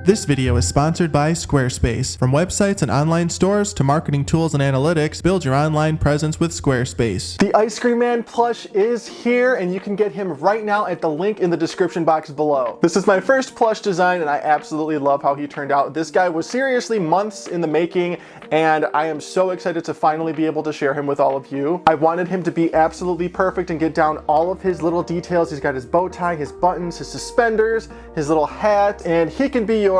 This video is sponsored by Squarespace. From websites and online stores to marketing tools and analytics, build your online presence with Squarespace. The Ice Cream Man plush is here, and you can get him right now at the link in the description box below. This is my first plush design, and I absolutely love how he turned out. This guy was seriously months in the making, and I am so excited to finally be able to share him with all of you. I wanted him to be absolutely perfect and get down all of his little details. He's got his bow tie, his buttons, his suspenders, his little hat, and he can be yours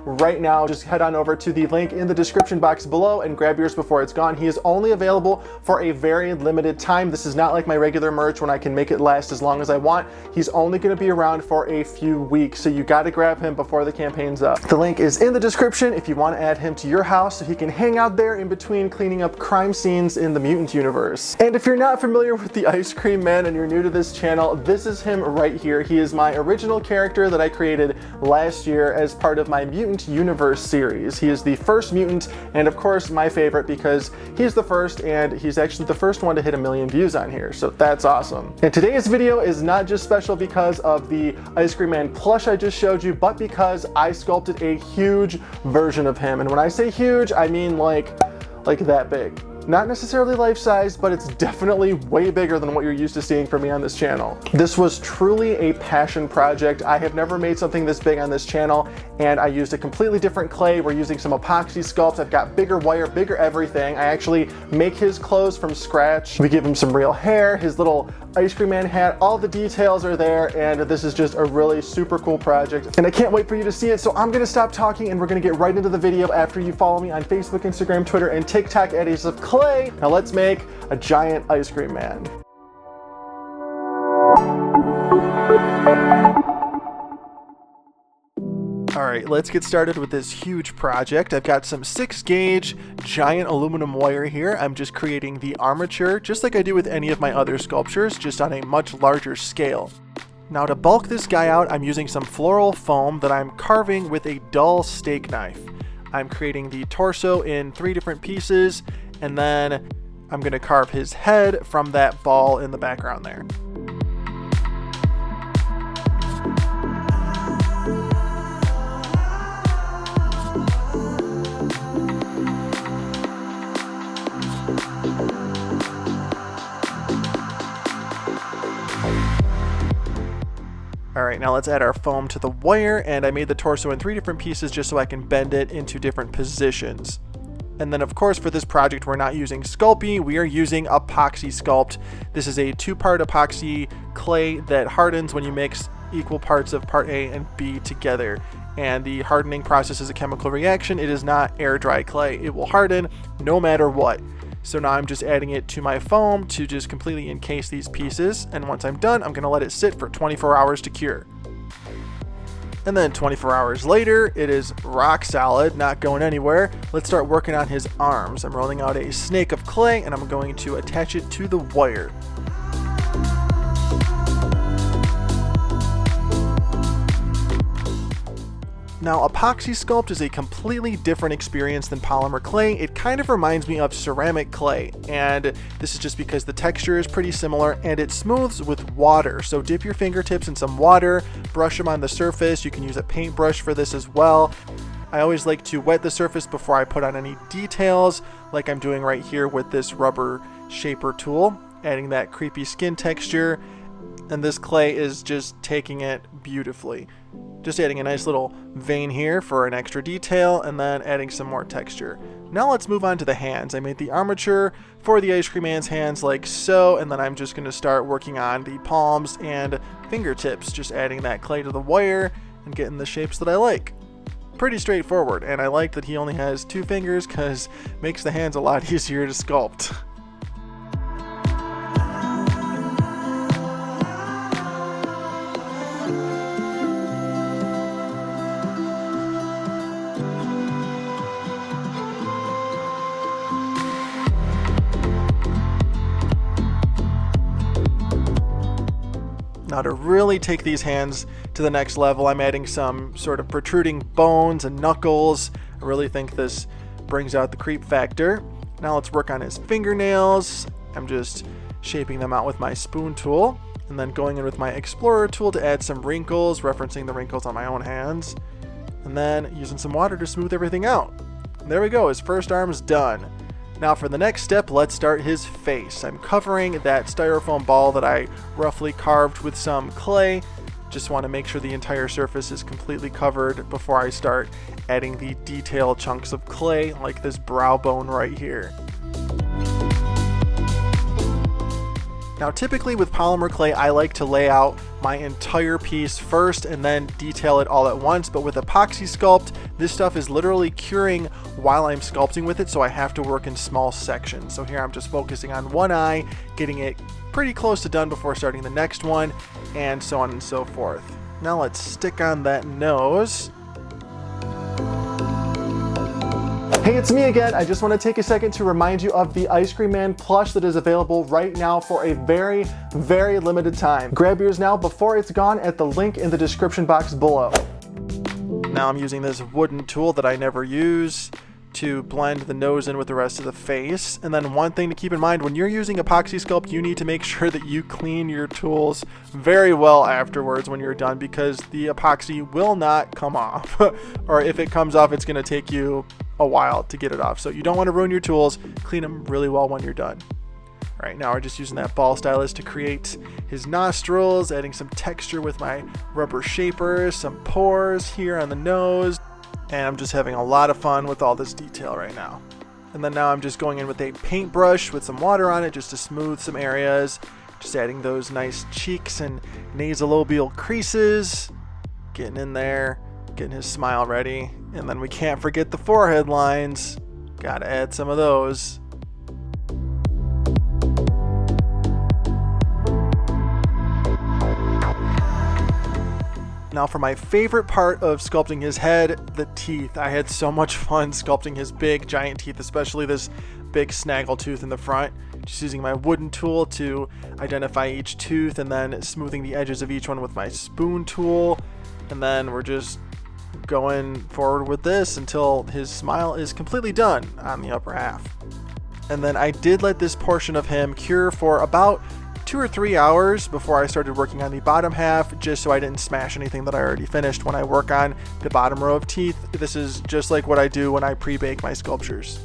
right now. Just head on over to the link in the description box below and grab yours before it's gone. He is only available for a very limited time. This is not like my regular merch when I can make it last as long as I want. He's only going to be around for a few weeks, so you got to grab him before the campaign's up. The link is in the description if you want to add him to your house so he can hang out there in between cleaning up crime scenes in the mutant universe. And if you're not familiar with the Ice Cream Man and you're new to this channel, this is him right here. He is my original character that I created last year as part of my Mutant Universe series. He is the first mutant, and of course my favorite because he's the first, and he's actually the first one to hit 1 million views on here, so that's awesome. And today's video is not just special because of the Ice Cream Man plush I just showed you, but because I sculpted a huge version of him. And when I say huge, I mean like that big. Not necessarily life-size, but it's definitely way bigger than what you're used to seeing from me on this channel. This was truly a passion project. I have never made something this big on this channel, and I used a completely different clay. We're using some Apoxie Sculpt. I've got bigger wire, bigger everything. I actually make his clothes from scratch. We give him some real hair, his little Ice Cream Man hat, all the details are there, and this is just a really super cool project. And I can't wait for you to see it, so I'm gonna stop talking and we're gonna get right into the video after you follow me on Facebook, Instagram, Twitter, and TikTok at Ace of Clay. Now let's make a giant Ice Cream Man. Alright, let's get started with this huge project. I've got some 6-gauge giant aluminum wire here. I'm just creating the armature, just like I do with any of my other sculptures, just on a much larger scale. Now to bulk this guy out, I'm using some floral foam that I'm carving with a dull steak knife. I'm creating the torso in 3 different pieces, and then I'm going to carve his head from that ball in the background there. Alright, now let's add our foam to the wire, and I made the torso in 3 different pieces just so I can bend it into different positions. And then of course for this project we're not using Sculpey, we are using Apoxie Sculpt. This is a 2-part epoxy clay that hardens when you mix equal parts of part A and B together. And the hardening process is a chemical reaction. It is not air dry clay. It will harden no matter what. So now I'm just adding it to my foam to just completely encase these pieces. And once I'm done, I'm gonna let it sit for 24 hours to cure. And then 24 hours later, it is rock solid, not going anywhere. Let's start working on his arms. I'm rolling out a snake of clay and I'm going to attach it to the wire. Now, Apoxie Sculpt is a completely different experience than polymer clay. It kind of reminds me of ceramic clay, and this is just because the texture is pretty similar and it smooths with water. So dip your fingertips in some water, brush them on the surface. You can use a paintbrush for this as well. I always like to wet the surface before I put on any details, like I'm doing right here with this rubber shaper tool, adding that creepy skin texture. And this clay is just taking it beautifully. Just adding a nice little vein here for an extra detail, and then adding some more texture. Now let's move on to the hands. I made the armature for the Ice Cream Man's hands like so, and then I'm just going to start working on the palms and fingertips, just adding that clay to the wire and getting the shapes that I like. Pretty straightforward, and I like that he only has 2 fingers because it makes the hands a lot easier to sculpt. Now to really take these hands to the next level, I'm adding some sort of protruding bones and knuckles. I really think this brings out the creep factor. Now let's work on his fingernails. I'm just shaping them out with my spoon tool, and then going in with my Explorer tool to add some wrinkles, referencing the wrinkles on my own hands. and then using some water to smooth everything out. And there we go, his first arm's done. Now for the next step, let's start his face. I'm covering that styrofoam ball that I roughly carved with some clay. Just want to make sure the entire surface is completely covered before I start adding the detail chunks of clay, like this brow bone right here. Now typically with polymer clay, I like to lay out my entire piece first and then detail it all at once, but with Apoxie Sculpt, this stuff is literally curing while I'm sculpting with it, so I have to work in small sections. So here I'm just focusing on one eye, getting it pretty close to done before starting the next one, and so on and so forth. Now let's stick on that nose. Hey, it's me again. I just want to take a second to remind you of the Ice Cream Man plush that is available right now for a very, very limited time. Grab yours now before it's gone at the link in the description box below. Now I'm using this wooden tool that I never use to blend the nose in with the rest of the face. And then one thing to keep in mind, when you're using Apoxie Sculpt, you need to make sure that you clean your tools very well afterwards when you're done, because the epoxy will not come off. Or if it comes off, it's going to take you a while to get it off. So you don't want to ruin your tools. Clean them really well when you're done. All right, now we're just using that ball stylus to create his nostrils, adding some texture with my rubber shapers, some pores here on the nose. And I'm just having a lot of fun with all this detail right now. And then now I'm just going in with a paintbrush with some water on it just to smooth some areas. Just adding those nice cheeks and nasolabial creases. Getting in there, getting his smile ready. And then we can't forget the forehead lines. Gotta add some of those. Now for my favorite part of sculpting his head, the teeth. I had so much fun sculpting his big giant teeth, especially this big snaggle tooth in the front. Just using my wooden tool to identify each tooth and then smoothing the edges of each one with my spoon tool. And then we're just going forward with this until his smile is completely done on the upper half. And then I did let this portion of him cure for about 2 or 3 hours before I started working on the bottom half, just so I didn't smash anything that I already finished when I work on the bottom row of teeth. This is just like what I do when I pre-bake my sculptures.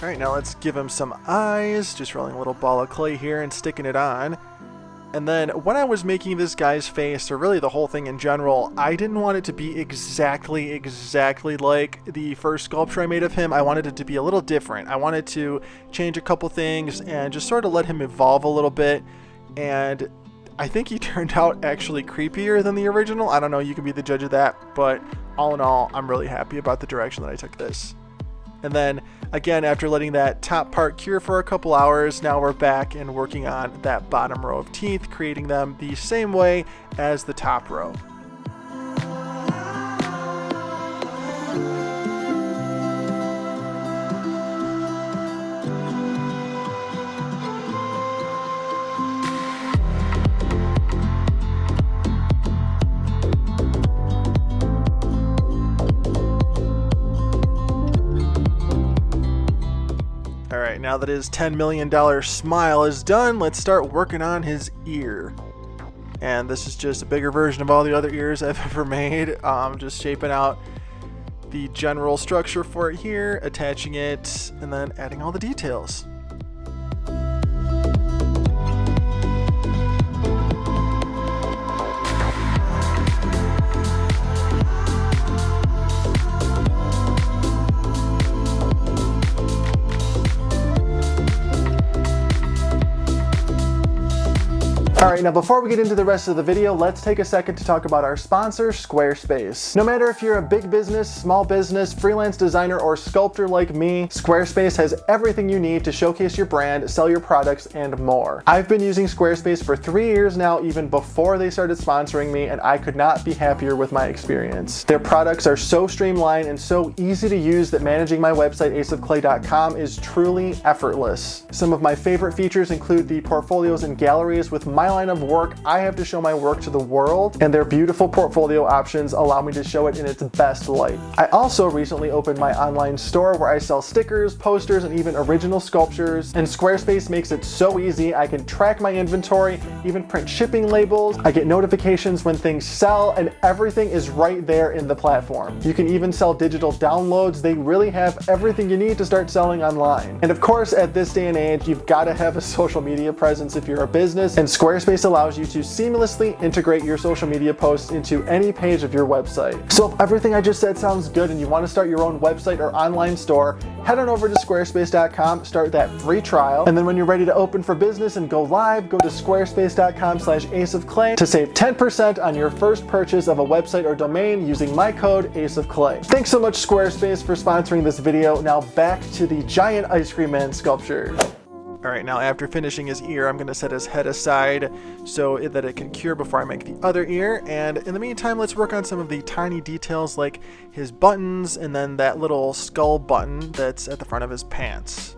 All right, now let's give him some eyes. Just rolling a little ball of clay here and sticking it on. And then when I was making this guy's face, or really the whole thing in general, I didn't want it to be exactly like the first sculpture I made of him. I wanted it to be a little different. I wanted to change a couple things and just sort of let him evolve a little bit. And I think he turned out actually creepier than the original. I don't know, you can be the judge of that, but all in all, I'm really happy about the direction that I took this. And then again, after letting that top part cure for a couple hours, now we're back and working on that bottom row of teeth, creating them the same way as the top row. Alright, now that his $10 million smile is done, let's start working on his ear. And this is just a bigger version of all the other ears I've ever made. Just shaping out the general structure for it here, attaching it, and then adding all the details. Alright, now before we get into the rest of the video, let's take a second to talk about our sponsor, Squarespace. No matter if you're a big business, small business, freelance designer, or sculptor like me, Squarespace has everything you need to showcase your brand, sell your products, and more. I've been using Squarespace for 3 years now, even before they started sponsoring me, and I could not be happier with my experience. Their products are so streamlined and so easy to use that managing my website, aceofclay.com, is truly effortless. Some of my favorite features include the portfolios and galleries with myline line of work, I have to show my work to the world, and their beautiful portfolio options allow me to show it in its best light. I also recently opened my online store where I sell stickers, posters, and even original sculptures, and Squarespace makes it so easy. I can track my inventory, even print shipping labels, I get notifications when things sell, and everything is right there in the platform. You can even sell digital downloads. They really have everything you need to start selling online. And of course, at this day and age, you've got to have a social media presence if you're a business, and Squarespace allows you to seamlessly integrate your social media posts into any page of your website. So if everything I just said sounds good and you want to start your own website or online store, head on over to squarespace.com, start that free trial, and then when you're ready to open for business and go live, go to squarespace.com/aceofclay to save 10% on your first purchase of a website or domain using my code ACEOFCLAY. Thanks so much Squarespace for sponsoring this video. Now back to the giant ice cream man sculpture. Alright, now after finishing his ear, I'm going to set his head aside so that it can cure before I make the other ear. And in the meantime, let's work on some of the tiny details like his buttons and then that little skull button that's at the front of his pants.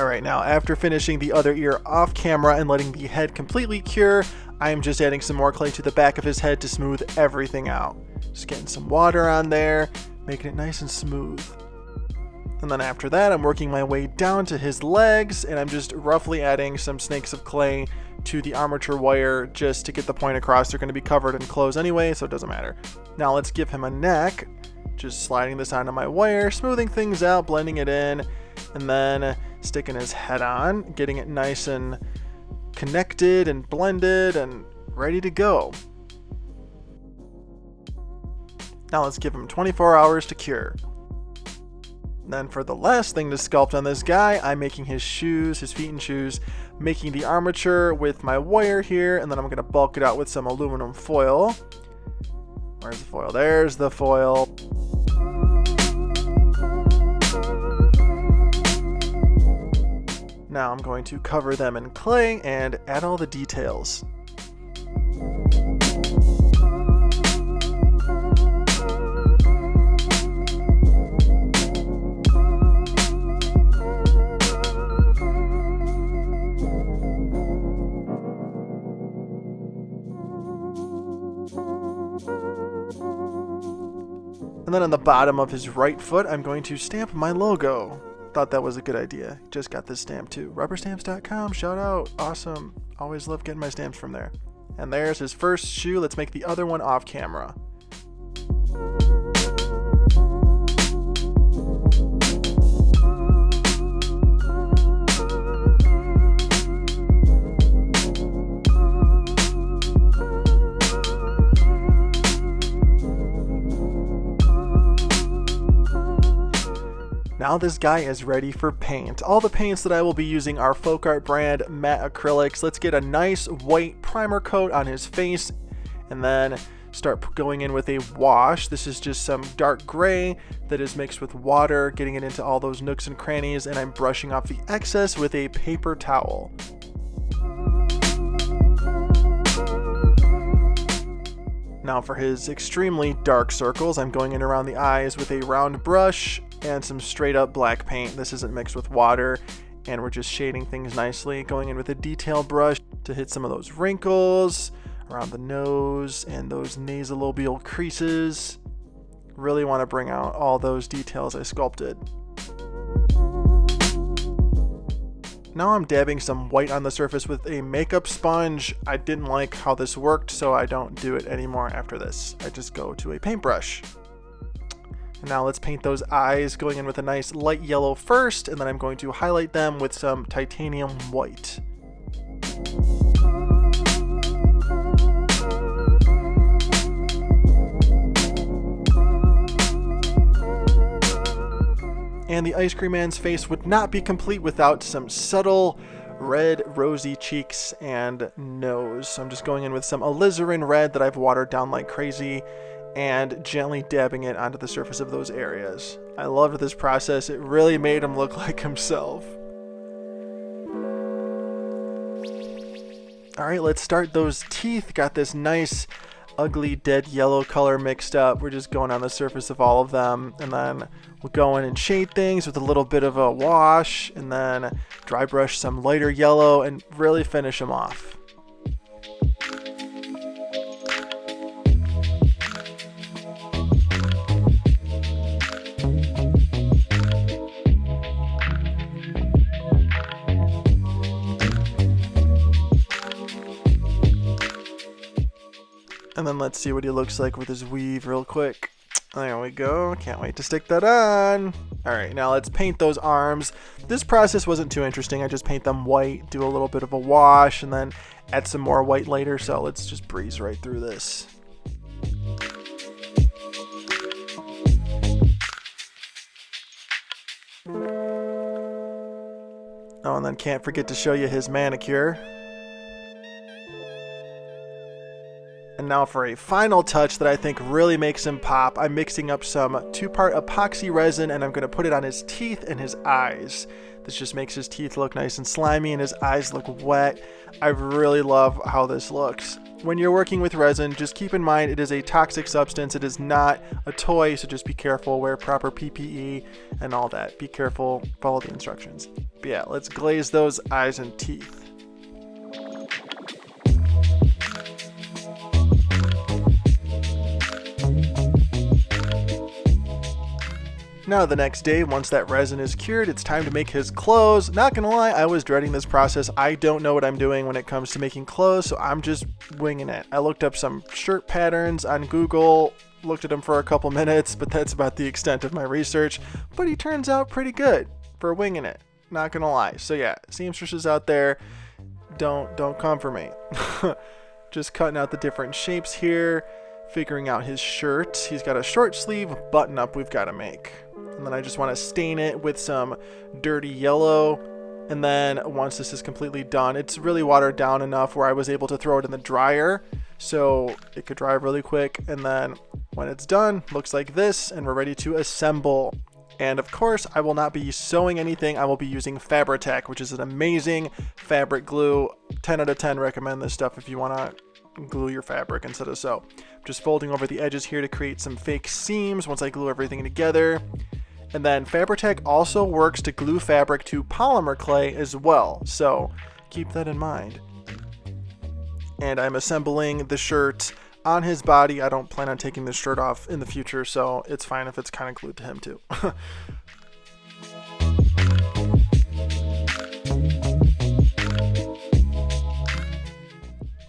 Alright, now after finishing the other ear off camera and letting the head completely cure, I'm just adding some more clay to the back of his head to smooth everything out. Just getting some water on there, making it nice and smooth. And then after that, I'm working my way down to his legs, and I'm just roughly adding some snakes of clay to the armature wire just to get the point across. They're going to be covered in clothes anyway, so it doesn't matter. Now let's give him a neck. Just sliding this onto my wire, smoothing things out, blending it in, and then sticking his head on, getting it nice and connected and blended and ready to go. Now let's give him 24 hours to cure. Then for the last thing to sculpt on this guy, I'm making his shoes, his feet and shoes, making the armature with my wire here, and then I'm going to bulk it out with some aluminum foil. Where's the foil? There's the foil. Now I'm going to cover them in clay and add all the details. And then on the bottom of his right foot, I'm going to stamp my logo. Thought that was a good idea. Just got this stamp too. Rubberstamps.com, shout out. Awesome. Always love getting my stamps from there. And there's his first shoe. Let's make the other one off camera. Now this guy is ready for paint. All the paints that I will be using are Folk Art brand matte acrylics. Let's get a nice white primer coat on his face and then start going in with a wash. This is just some dark gray that is mixed with water, getting it into all those nooks and crannies, and I'm brushing off the excess with a paper towel. Now for his extremely dark circles, I'm going in around the eyes with a round brush and some straight up black paint. This isn't mixed with water, and we're just shading things nicely, going in with a detail brush to hit some of those wrinkles around the nose and those nasolabial creases. Really want to bring out all those details I sculpted. Now I'm dabbing some white on the surface with a makeup sponge. I didn't like how this worked, so I don't do it anymore after this. I just go to a paintbrush. And now let's paint those eyes, going in with a nice light yellow first, and then I'm going to highlight them with some titanium white. And the ice cream man's face would not be complete without some subtle red rosy cheeks and nose. So I'm just going in with some alizarin red that I've watered down like crazy and gently dabbing it onto the surface of those areas. I loved this process. It really made him look like himself. All right, let's start those teeth. Got this nice, ugly, dead yellow color mixed up. We're just going on the surface of all of them, and then we'll go in and shade things with a little bit of a wash, and then dry brush some lighter yellow and really finish them off. And then let's see what he looks like with his weave real quick. There we go. Can't wait to stick that on. All right, now let's paint those arms. This process wasn't too interesting. I just paint them white, do a little bit of a wash, and then add some more white later. So let's just breeze right through this. Oh, and then can't forget to show you his manicure. And now for a final touch that I think really makes him pop, I'm mixing up some 2-part epoxy resin and I'm going to put it on his teeth and his eyes. This just makes his teeth look nice and slimy and his eyes look wet. I really love how this looks. When you're working with resin, just keep in mind it is a toxic substance. It is not a toy, so just be careful, wear proper PPE and all that. Be careful, follow the instructions. But yeah, let's glaze those eyes and teeth. Now the next day, once that resin is cured, it's time to make his clothes. Not gonna lie, I was dreading this process. I don't know what I'm doing when it comes to making clothes, so I'm just winging it. I looked up some shirt patterns on Google, looked at them for a couple minutes, but that's about the extent of my research. But he turns out pretty good for winging it, not gonna lie. So yeah, seamstresses out there, don't come for me. Just cutting out the different shapes here, figuring out his shirt. He's got a short sleeve button up we've got to make. And then I just want to stain it with some dirty yellow. And then once this is completely done, it's really watered down enough where I was able to throw it in the dryer so it could dry really quick. And then when it's done, looks like this, and we're ready to assemble. And of course, I will not be sewing anything. I will be using Fabri-Tac, which is an amazing fabric glue. 10 out of 10 recommend this stuff if you want to glue your fabric instead of sew. Just folding over the edges here to create some fake seams once I glue everything together. And then Fabri-Tac also works to glue fabric to polymer clay as well, so keep that in mind. And I'm assembling the shirt on his body. I don't plan on taking this shirt off in the future, so it's fine if it's kind of glued to him too.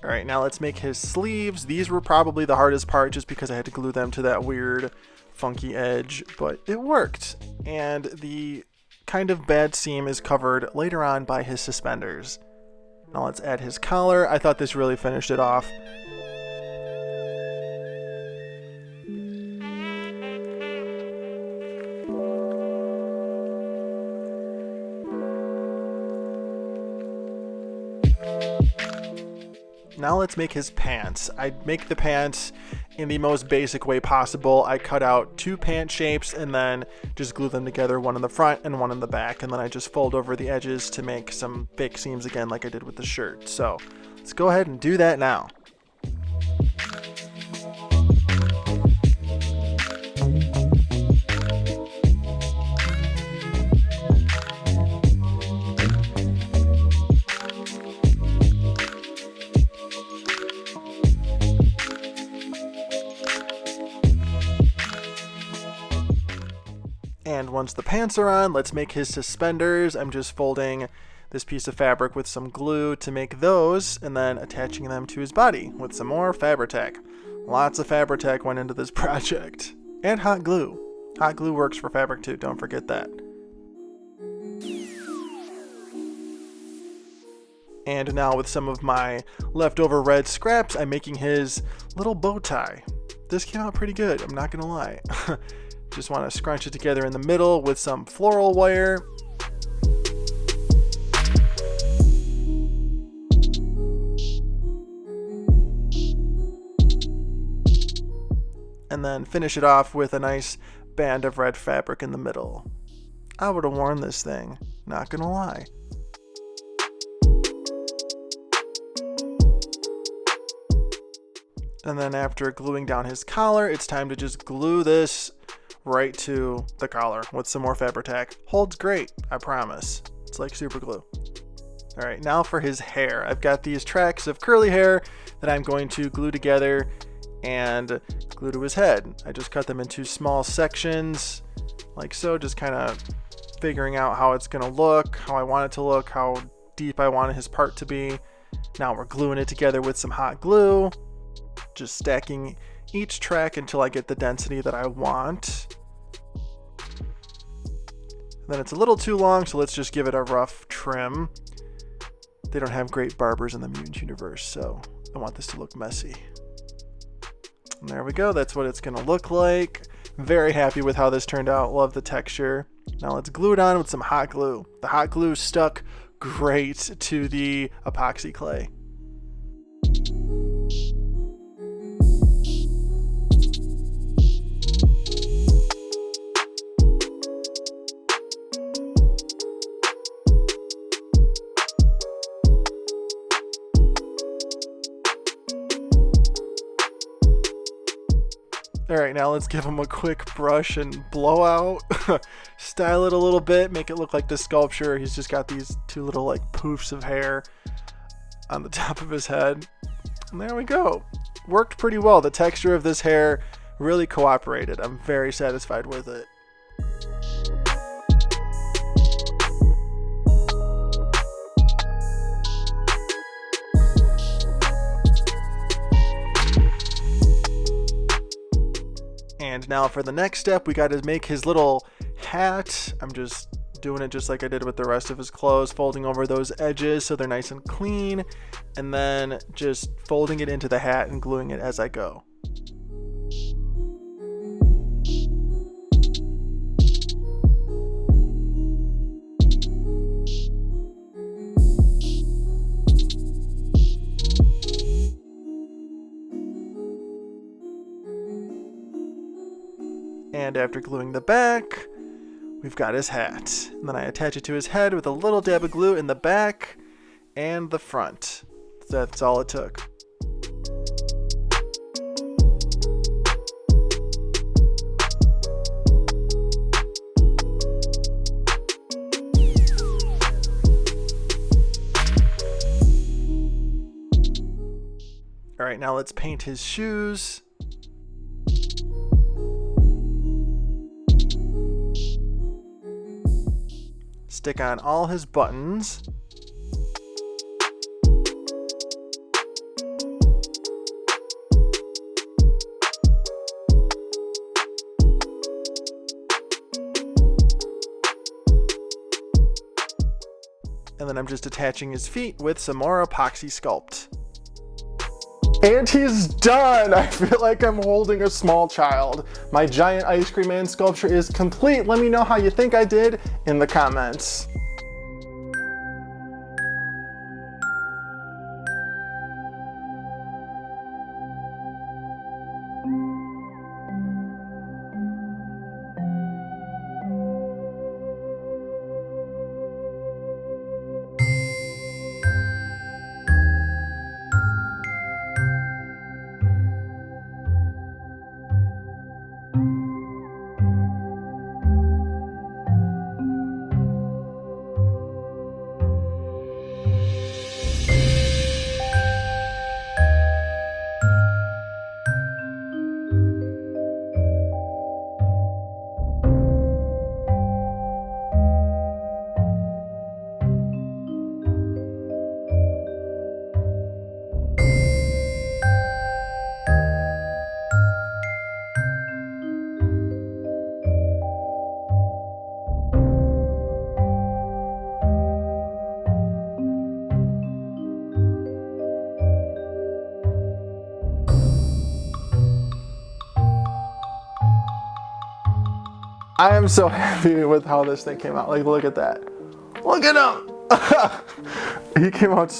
All right, now let's make his sleeves. These were probably the hardest part just because I had to glue them to that weird funky edge, but it worked. And the kind of bad seam is covered later on by his suspenders. Now let's add his collar. I thought this really finished it off. Now let's make his pants. I make the pants in the most basic way possible. I cut out 2 pant shapes and then just glue them together, one in the front and one in the back, and then I just fold over the edges to make some fake seams again like I did with the shirt. So let's go ahead and do that now. And once the pants are on, let's make his suspenders. I'm just folding this piece of fabric with some glue to make those and then attaching them to his body with some more Fabri-Tac. Lots of Fabri-Tac went into this project. And hot glue. Hot glue works for fabric too, don't forget that. And now with some of my leftover red scraps, I'm making his little bow tie. This came out pretty good, I'm not gonna lie. Just want to scrunch it together in the middle with some floral wire. And and then finish it off with a nice band of red fabric in the middle. I would have worn this thing, not gonna lie. And then after gluing down his collar, it's time to just glue this right to the collar with some more Fabri-Tac. Holds great, I promise. It's like super glue. All right, now for his hair. I've got these tracks of curly hair that I'm going to glue together and glue to his head. I just cut them into small sections like so, just kind of figuring out how it's gonna look, how I want it to look, how deep I want his part to be. Now we're gluing it together with some hot glue, just stacking each track until I get the density that I want. And then it's a little too long, so let's just give it a rough trim. They don't have great barbers in the mutant universe, so I want this to look messy. And there we go, that's what it's gonna look like. Very happy with how this turned out, love the texture. Now let's glue it on with some hot glue. The hot glue stuck great to the epoxy clay. All right, now let's give him a quick brush and blowout. Style it a little bit, make it look like the sculpture. He's just got these two little like poofs of hair on the top of his head. And there we go. Worked pretty well. The texture of this hair really cooperated. I'm very satisfied with it. And now for the next step, we got to make his little hat. I'm just doing it just like I did with the rest of his clothes, folding over those edges so they're nice and clean, and then just folding it into the hat and gluing it as I go. And after gluing the back, we've got his hat. And then I attach it to his head with a little dab of glue in the back and the front. That's all it took. All right, now let's paint his shoes. Stick on all his buttons. And then I'm just attaching his feet with some more Apoxie Sculpt. And he's done! I feel like I'm holding a small child. My giant ice cream man sculpture is complete. Let me know how you think I did in the comments. I am so happy with how this thing came out. Like, look at that. Look at him! He came out so